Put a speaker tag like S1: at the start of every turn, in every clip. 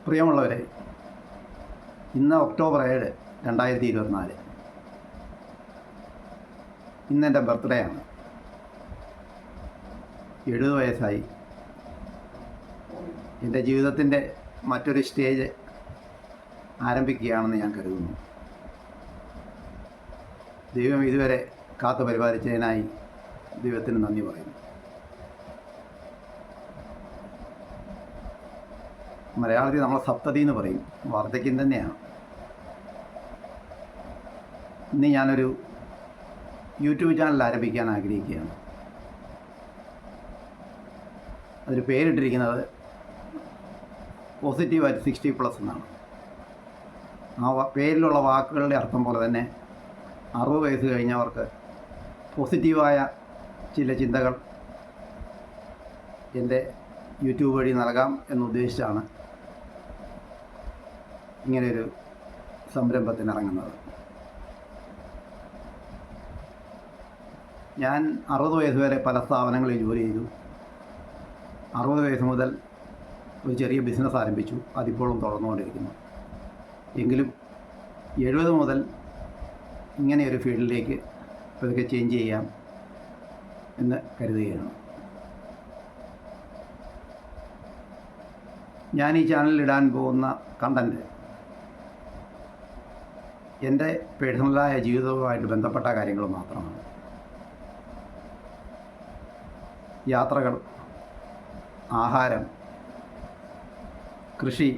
S1: പ്രിയമുള്ളവരെ, ഇന്ന് ഒക്ടോബർ 7, 2024. ഇന്നെൻ്റെ ബർത്ത്ഡേ ആണ്. 70 വയസ്സായി. എൻ്റെ ജീവിതത്തിൻ്റെ മറ്റൊരു സ്റ്റേജ് ആരംഭിക്കുകയാണെന്ന് ഞാൻ കരുതുന്നു. ദൈവം ഇതുവരെ കാത്തു പരിപാലിച്ചതിനായി ദൈവത്തിന് നന്ദി പറയുന്നു. മലയാളത്തിൽ നമ്മൾ സപ്തതി എന്ന് പറയും, വാർദ്ധക്യം തന്നെയാണ്. ഇന്ന് ഞാനൊരു യൂട്യൂബ് ചാനൽ ആരംഭിക്കാൻ ആഗ്രഹിക്കുകയാണ്. അതിന് പേരിട്ടിരിക്കുന്നത് പോസിറ്റീവ് അറ്റ് 60+ എന്നാണ്. ആ പേരിലുള്ള വാക്കുകളുടെ അർത്ഥം പോലെ തന്നെ 60 വയസ്സ് കഴിഞ്ഞവർക്ക് പോസിറ്റീവായ ചില ചിന്തകൾ എൻ്റെ യൂട്യൂബ് വഴി നൽകാം എന്നുദ്ദേശിച്ചാണ് ഇങ്ങനെയൊരു സംരംഭത്തിനിറങ്ങുന്നത്. ഞാൻ 60 വയസ്സ് വരെ പല സ്ഥാപനങ്ങളിൽ ജോലി ചെയ്തു. 60 വയസ്സ് മുതൽ ഒരു ചെറിയ ബിസിനസ് ആരംഭിച്ചു. അതിപ്പോഴും തുടർന്നുകൊണ്ടിരിക്കുന്നു. എങ്കിലും 70 മുതൽ ഇങ്ങനെയൊരു ഫീൽഡിലേക്ക് ഇതൊക്കെ ചേഞ്ച് ചെയ്യാം എന്ന് കരുതുകയാണ്. ഞാൻ ഈ ചാനലിൽ ഇടാൻ പോകുന്ന കണ്ടൻറ്റ് എൻ്റെ പേഴ്സണലായ ജീവിതവുമായിട്ട് ബന്ധപ്പെട്ട കാര്യങ്ങൾ മാത്രമാണ്. യാത്രകൾ, ആഹാരം, കൃഷി.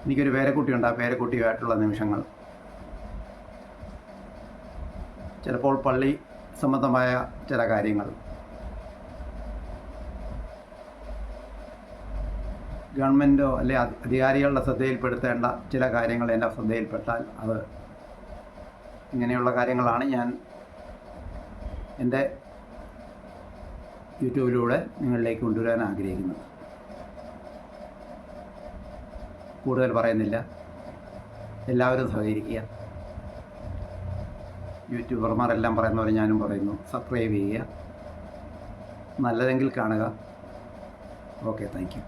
S1: എനിക്കൊരു പേരക്കുട്ടിയുണ്ട്. ആ പേരക്കുട്ടിയുമായിട്ടുള്ള നിമിഷങ്ങൾ, ചിലപ്പോൾ പള്ളി സംബന്ധമായ ചില കാര്യങ്ങൾ, ഗവൺമെൻറ്റോ അല്ലെ അധികാരികളുടെ ശ്രദ്ധയിൽപ്പെടുത്തേണ്ട ചില കാര്യങ്ങൾ എൻ്റെ ശ്രദ്ധയിൽപ്പെട്ടാൽ അത് ഇങ്ങനെയുള്ള കാര്യങ്ങളാണ് ഞാൻ എൻ്റെ യൂട്യൂബിലൂടെ നിങ്ങളിലേക്ക് കൊണ്ടുവരാൻ ആഗ്രഹിക്കുന്നത്. കൂടുതൽ പറയുന്നില്ല. എല്ലാവരും സഹകരിക്കുക. യൂട്യൂബർമാരെല്ലാം പറയുന്ന പോലെ ഞാനും പറയുന്നു, സബ്സ്ക്രൈബ് ചെയ്യുക. നല്ലതെങ്കിൽ കാണുക. Okay, thank you.